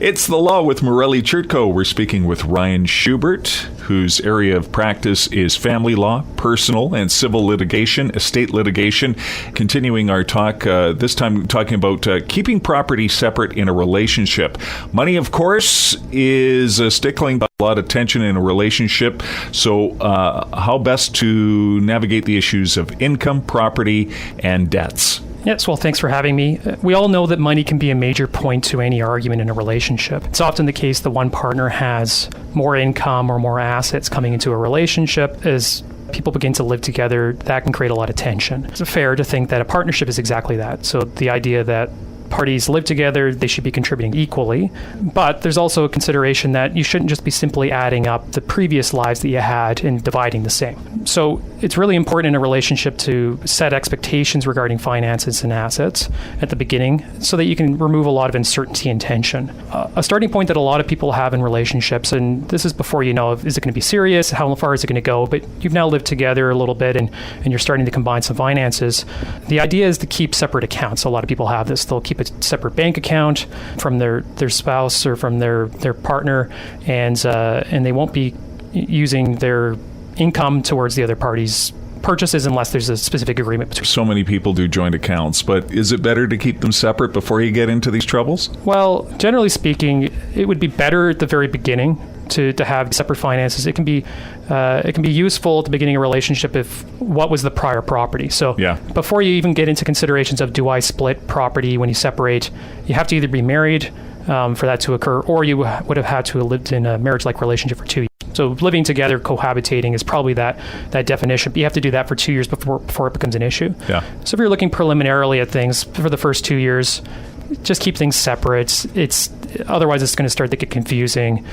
It's the Law with Morelli Churtko. We're speaking with Ryan Schubert, whose area of practice is family law, personal and civil litigation, estate litigation. Continuing our talk, this time talking about keeping property separate in a relationship. Money, of course, is stickling a lot of tension in a relationship. So how best to navigate the issues of income, property, and debts? Yes, well, thanks for having me. We all know that money can be a major point to any argument in a relationship. It's often the case that one partner has more income or more assets coming into a relationship. As people begin to live together, that can create a lot of tension. It's fair to think that a partnership is exactly that. So the idea that parties live together, they should be contributing equally. But there's also a consideration that you shouldn't just be simply adding up the previous lives that you had and dividing the same. So it's really important in a relationship to set expectations regarding finances and assets at the beginning so that you can remove a lot of uncertainty and tension. A starting point that a lot of people have in relationships, and this is before you know, is it going to be serious? How far is it going to go? But you've now lived together a little bit and you're starting to combine some finances. The idea is to keep separate accounts. A lot of people have this. They'll keep a separate bank account from their spouse or from their partner, and they won't be using their income towards the other party's purchases unless there's a specific agreement between. So many people do joint accounts, but is it better to keep them separate before you get into these troubles? Well, generally speaking, it would be better at the very beginning to have separate finances. It can be useful at the beginning of a relationship if what was the prior property. So before you even get into considerations of do I split property when you separate, you have to either be married for that to occur, or you would have had to have lived in a marriage-like relationship for 2 years. So living together, cohabitating is probably that definition. But you have to do that for 2 years before it becomes an issue. Yeah. So if you're looking preliminarily at things for the first 2 years, just keep things separate. Otherwise it's going to start to get confusing.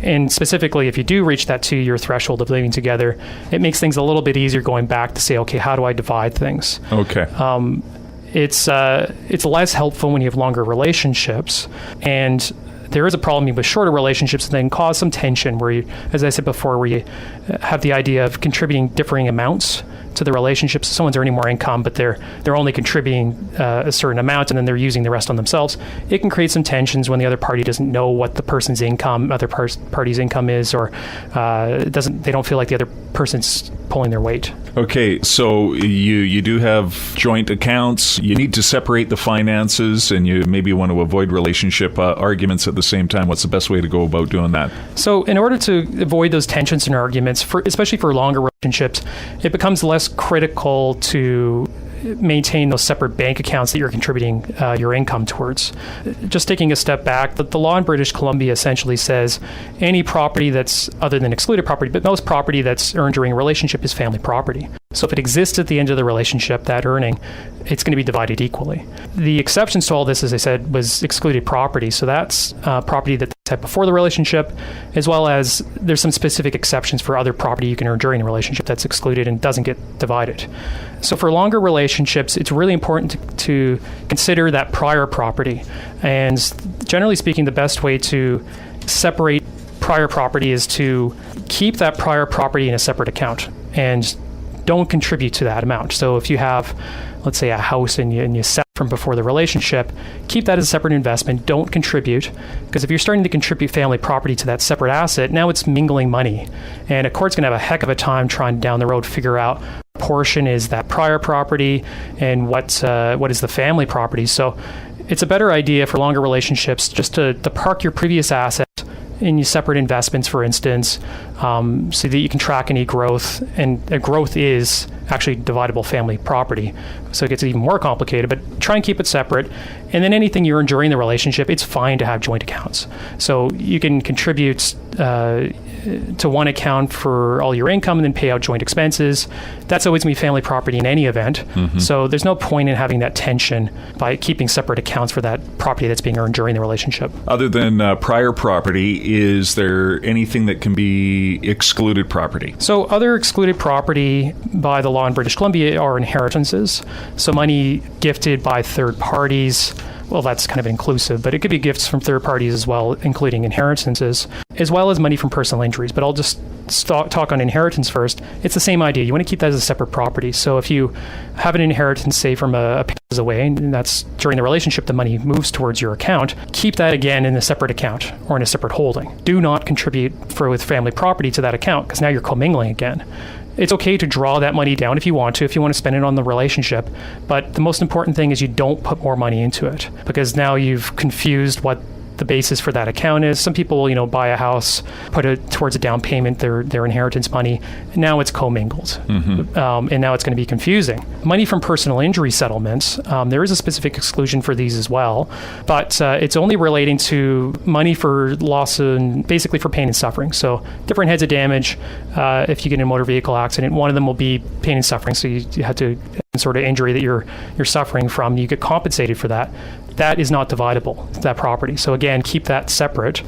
And specifically, if you do reach that 2-year threshold of living together, it makes things a little bit easier going back to say, okay, how do I divide things? Okay. It's less helpful when you have longer relationships, and there is a problem with shorter relationships that can cause some tension where you, as I said before, where you have the idea of contributing differing amounts to the relationship. So someone's earning more income, but they're only contributing a certain amount, and then they're using the rest on themselves. It can create some tensions when the other party doesn't know what the person's income, other party's income is, or they don't feel like the other person's pulling their weight. Okay, so you do have joint accounts. You need to separate the finances, and you maybe want to avoid relationship arguments at the same time. What's the best way to go about doing that? So in order to avoid those tensions and arguments, especially for longer relationships, it becomes less critical to maintain those separate bank accounts that you're contributing your income towards. Just taking a step back, the law in British Columbia essentially says any property that's other than excluded property, but most property that's earned during a relationship is family property. So if it exists at the end of the relationship, that earning, it's going to be divided equally. The exceptions to all this, as I said, was excluded property. So that's property that they had before the relationship, as well as there's some specific exceptions for other property you can earn during a relationship that's excluded and doesn't get divided. So for longer relationships, it's really important to consider that prior property. And generally speaking, the best way to separate prior property is to keep that prior property in a separate account and don't contribute to that amount. So if you have, let's say, a house and you sell from before the relationship, keep that as a separate investment. Don't contribute, because if you're starting to contribute family property to that separate asset, now it's mingling money. And a court's going to have a heck of a time trying down the road figure out what portion is that prior property and what is the family property. So it's a better idea for longer relationships just to park your previous asset in your separate investments, for instance, so that you can track any growth. And growth is actually dividable family property. So it gets even more complicated, but try and keep it separate. And then anything you earn during the relationship, it's fine to have joint accounts. So you can contribute to one account for all your income and then pay out joint expenses. That's always going to be family property in any event. Mm-hmm. So there's no point in having that tension by keeping separate accounts for that property that's being earned during the relationship. Other than prior property, is there anything that can be excluded property? So other excluded property by the law in British Columbia are inheritances. So money gifted by third parties. Well, that's kind of inclusive, but it could be gifts from third parties as well, including inheritances. as well as money from personal injuries. But I'll just talk on inheritance first. It's the same idea. You want to keep that as a separate property. So if you have an inheritance, say from a passes away, and that's during the relationship, the money moves towards your account, keep that again in a separate account or in a separate holding. Do not contribute with family property to that account, because now you're commingling again. It's okay to draw that money down if you want to spend it on the relationship. But the most important thing is you don't put more money into it, because now you've confused what the basis for that account is. Some people, buy a house, put it towards a down payment, their inheritance money. And now it's commingled. And now it's going to be confusing. Money from personal injury settlements, there is a specific exclusion for these as well, but it's only relating to money for loss and basically for pain and suffering. So different heads of damage. If you get in a motor vehicle accident, one of them will be pain and suffering. So you had to sort of injury that you're suffering from, you get compensated for that. That is not dividable, that property. So again, keep that separate.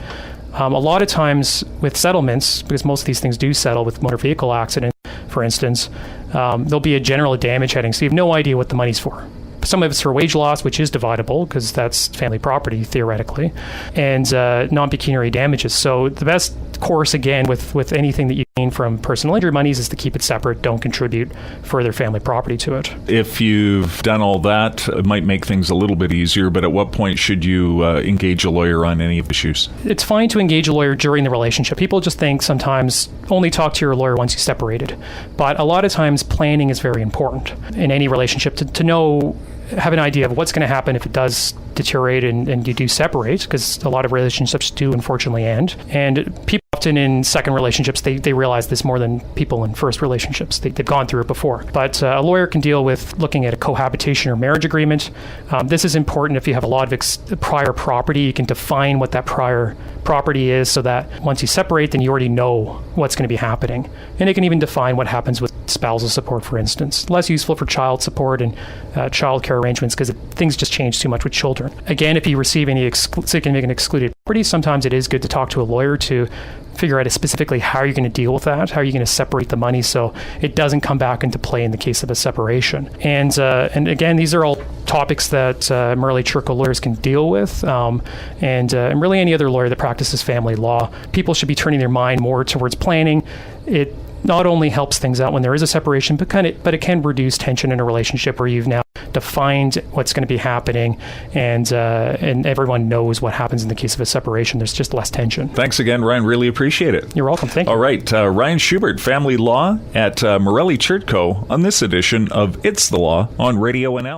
A lot of times with settlements, because most of these things do settle with motor vehicle accident, for instance, there'll be a general damage heading, so you have no idea what the money's for. Some of it's for wage loss, which is dividable because that's family property theoretically, and non-pecuniary damages. So the best course, again, with anything that you gain from personal injury monies is to keep it separate. Don't contribute further family property to it. If you've done all that, it might make things a little bit easier, but at what point should you engage a lawyer on any of the issues? It's fine to engage a lawyer during the relationship. People just think sometimes only talk to your lawyer once you separated. But a lot of times planning is very important in any relationship to know, have an idea of what's going to happen if it does deteriorate and you do separate, because a lot of relationships do unfortunately end. And people often in second relationships, they realize this more than people in first relationships. They've gone through it before. But a lawyer can deal with looking at a cohabitation or marriage agreement. This is important if you have a lot of prior property. You can define what that prior property is so that once you separate, then you already know what's going to be happening. And it can even define what happens with spousal support, for instance. Less useful for child support and child care arrangements because things just change too much with children. Again, if you receive any significant excluded property, sometimes it is good to talk to a lawyer to figure out specifically how you're going to deal with that, how you're going to separate the money so it doesn't come back into play in the case of a separation. And again, these are all topics that Murray Churchill lawyers can deal with, and really any other lawyer that practices family law. People should be turning their mind more towards planning. It not only helps things out when there is a separation, but it can reduce tension in a relationship where you've now defined what's going to be happening, and everyone knows what happens in the case of a separation. There's just less tension. Thanks again, Ryan. Really appreciate it. You're welcome. Thank you. All right. Ryan Schubert, Family Law at Morelli Churchill on this edition of It's the Law on Radio NL.